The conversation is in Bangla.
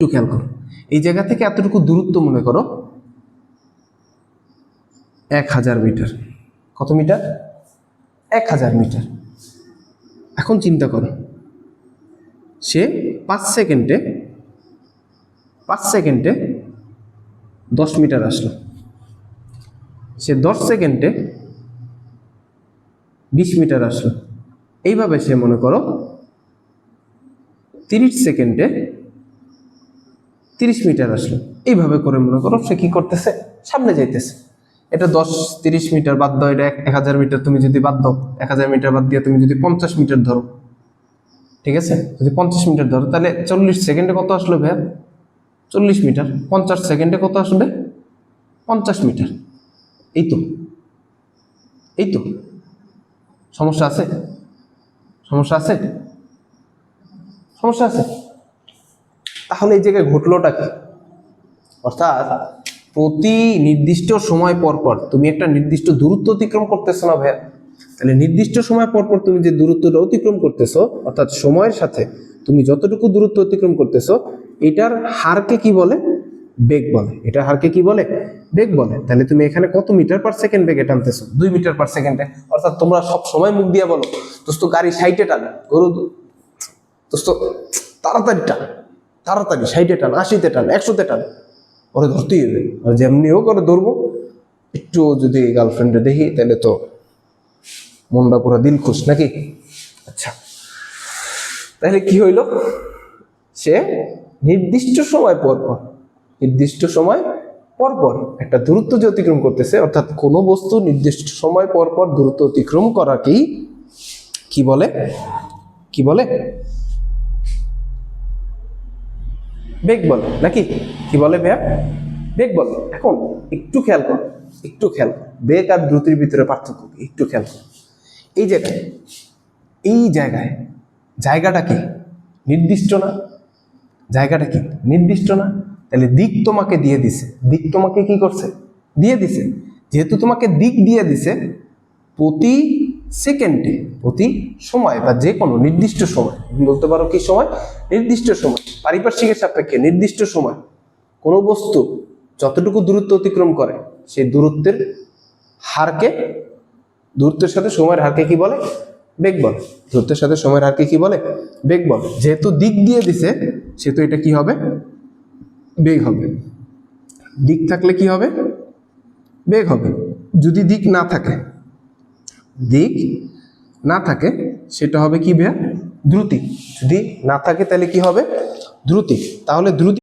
একটু খেয়াল করো, এই জায়গা থেকে এতটুকু দূরত্ব মনে করো 1000 মিটার। কত মিটার? 1000 মিটার। এখন চিন্তা করো, সে 5 সেকেন্ডে 10 মিটার আসলো, সে 10 সেকেন্ডে 20 মিটার আসলো। এইভাবে সে মনে করো 30 সেকেন্ডে 30 মিটার আসলো। এইভাবে করে মনে করো সে কি করতেছে, সামনে যাইতেছে। এটা 10-30 মিটার বাদ দাও, এটা 1000 মিটার তুমি যদি বাদ দাও, 1000 মিটার বাদ দিয়ে তুমি যদি 50 মিটার ধরো, ঠিক আছে, যদি 50 মিটার ধরো, তাহলে 40 সেকেন্ডে কত আসলো ভাইয়া? 40 মিটার। 50 সেকেন্ডে কত আসবে? 50 মিটার। এই তো, এই তো। সমস্যা আছে? সমস্যা আছে? সমস্যা আছে? তাহলে এই জায়গায় ঘটলোটা কি? অর্থাৎ প্রতি নির্দিষ্ট সময় পর পর তুমি একটা নির্দিষ্ট দূরত্ব অতিক্রম করতেছো না ভাইয়া? তাহলে নির্দিষ্ট সময় পর পর তুমি যে দূরত্বটা অতিক্রম করতেছো, অর্থাৎ সময়ের সাথে তুমি যতটুকু দূরত্ব অতিক্রম করতেছো, এটার হারকে কি বলে? বেগ বলে। এটা হারকে কি বলে? বেগ বলে। তাহলে তুমি এখানে কত মিটার পার সেকেন্ড বেগে টানতেছো? 2 মিটার পার সেকেন্ডে। অর্থাৎ তোমরা সব সময় মুখ দিয়ে বলো, দোস্ত গাড়ি 60-এ টান, গরু দোস্ত তাড়াতাড়ি টান, তাড়াতাড়ি 60-এ টান, 80-তে টান, 100-তে টান, ওরে ধরতেই হবে। আর যেমনি হোক ওরে ধরবো। একটু যদি গার্লফ্রেন্ডে দেখি তাহলে তো মনটা পুরো দিল খুশ নাকি? আচ্ছা, তাহলে কি হইল? সে নির্দিষ্ট সময় পর পর একটা দূরত্ব যে অতিক্রম করতেছে, অর্থাৎ কোনো বস্তু নির্দিষ্ট সময় পর পর দূরত্ব অতিক্রম করাকেই কি বলে? কি বলে? বেগ বলে নাকি? কি বলে ভাইয়া? বেগ বলে। এখন একটু খেয়াল কর, বেগ আর দ্রুতির ভিতরে পার্থক্য একটু খেয়াল কর। এই জায়গায় জায়গাটা কি নির্দিষ্ট না? জায়গাটা কি নির্দিষ্ট না? তাহলে দিক তোমাকে দিয়ে দিছে, দিক তোমাকে কি করছে? দিয়ে দিছে। যেহেতু তোমাকে দিক দিয়ে দিছে, প্রতি সেকেন্ডে, প্রতি সময় বা যে কোনো নির্দিষ্ট সময়, বলতে পারো কি সময়? নির্দিষ্ট সময়, পারিপার্শ্বিকের সাপেক্ষে নির্দিষ্ট সময় কোনো বস্তু যতটুকু দূরত্ব অতিক্রম করে, সেই দূরত্বের হারকে, দূরত্বের সাথে সময়ের হারকে কি বলে? বেগ বলে। দূরত্বের সাথে সময়ের হারকে কি বলে? বেগ বলে। যেহেতু দিক দিয়ে দিছে, সেহেতু এটা কি হবে? বেগ হবে। দিক থাকলে কি হবে? বেগ হবে। যদি দিক না থাকে, সেটা হবে কি ভাইয়া? দ্রুতি। যদি না থাকে তাহলে কি হবে? দ্রুতি। তাহলে দ্রুতি